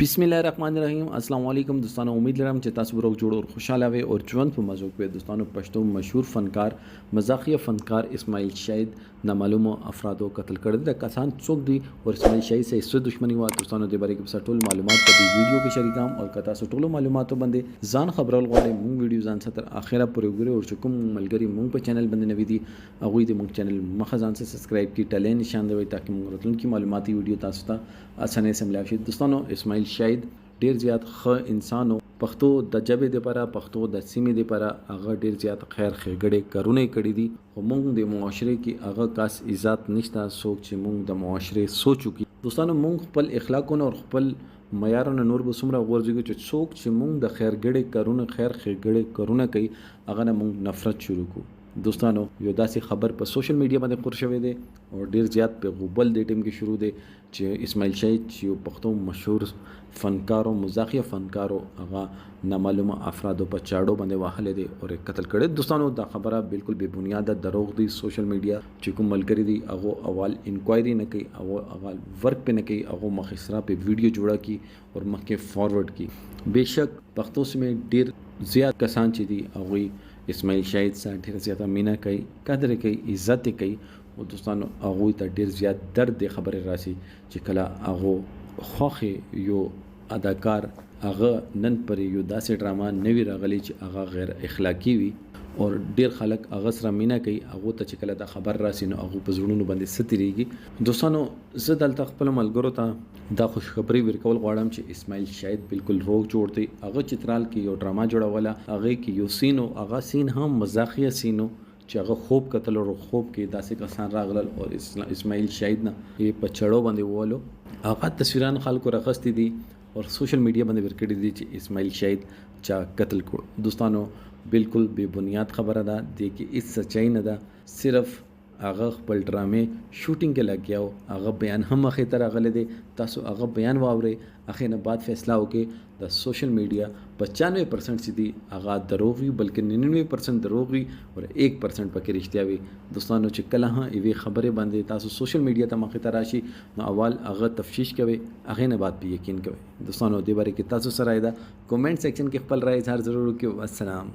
बिस्मिल्लाहिर्रहमानिर्रहीम अस्सलाम वालेकुम दोस्तों, उम्मीद लरम چې تاسو روغ جوړ او خوشاله وي او ژوند په مزو کې دوستانو پښتو مشهور فنکار مزاحیه فنکار اسماعیل شاهد نامعلوم افرادو قتل کړل د کسان څوک دي او اسماعیل شاهد سره څه دښمنی و دوستانو د باره کې ټول معلومات په دې ویډیو کې شریکام او کتا سو ټول معلوماتو باندې ځان خبرول غواړي مونږ ویډیو ځان تر اخره پورې وګورئ او چې کوم ملګری مونږ په چینل باندې نوی دي هغه دې مونږ چینل مخه ځان سره سبسکرایب کی ټلې نشان دی تاکي مونږ راتلونکي معلوماتي ویډیو تاسو ته اسانه سم لاوي دوستانو اسماعیل شاهد ډیر زیات ښه انسانو پښتو د جبې لپاره پښتو د سیمې لپاره هغه ډیر زیات خیر ښېګړې کارونه کړې دي خو موږ د معاشره کې هغه کاس عزت نشته څوک چې موږ د معاشره سوچو کې دوستانو موږ خپل اخلاقونه او خپل معیارونه نور به څومره غورځوي چې څوک چې موږ د خیرګړې کارونه خیر ښېګړې کارونه کوي هغه نه موږ نفرت شروع کوو دوستانو یو داسې خبر په سوشل میډیا باندې خور شوی دی او ډیر زیات په غوبل د ټیم کې شروع دی چې اسماعیل شاهد چې پښتو مشهور فنکارو مزاحیه فنکارو هغه نامعلومه افرادو په چاړو باندې واهل دي او قتل کړي دوستانو دا خبره بالکل بے بنیاد دروغ دی سوشل میډیا چې کوم ملګری دی هغه اول انکوایری نه کوي او اول ورک په نه کوي هغه مخسرا په ویډیو جوړه کی او مخکې فارورډ کی بهشک پښتو سمې ډیر زیات کسان چې دي هغه اسماعیل شاهد سره ډیر زیاته مینا کوي قدر کوي عزت کوي او دوستانو هغه ته ډیر زیات درد خبره راسي چې کله هغه خوخه یو اداکار هغه نن پر یو داسې ډراما نوی راغلی چې هغه غیر اخلاقی وي او ډیر خلک هغه سره مینا کوي هغه ته چې کله دا خبر راسي نو هغه په زړونو باندې ستریږي دوستانو زه دلته خپل ملګرو ته دا خوشخبری ورکول غواړم چې اسماعیل شاهد بالکل روغ جوړ دی هغه چترال کې یو ډراما جوړوله هغه کې یو سین او هغه سین هم مزاحیه سینو چې هغه خوب قتل او خوب کې داسې کسان راغلل او اسماعیل شاهد نه په چړو باندې وولو هغه تصویران خلکو راغستې دي او سوشل میډیا باندې ورکړي دي چې اسماعیل شاهد چا قتل کړ دوستانو بالکل بے بنیاد خبره ده د کې هیڅ سچای نه ده صرف هغه خپل ډرامې شوټینګ کې لګیاو هغه بیان هم مخې ته راغلی دی تاسو هغه بیان واورئ هغې نه بعد فیصله وکړئ د سوشل میډیا 95% چې دي هغه دروغ وي بلکې 99% دروغ وي او 1% پکې رښتیا وي دوستانو چې کله یوې خبرې باندې تاسو سوشل میډیا ته مخې ته راشي نو اول هغه تفتیش کوئ هغې نه بعد په یقین کوئ دوستانو دې باره کې تاسو سره ده کومنټ سیکشن کې خپل رائے اظهار ضرور وکړئ والسلام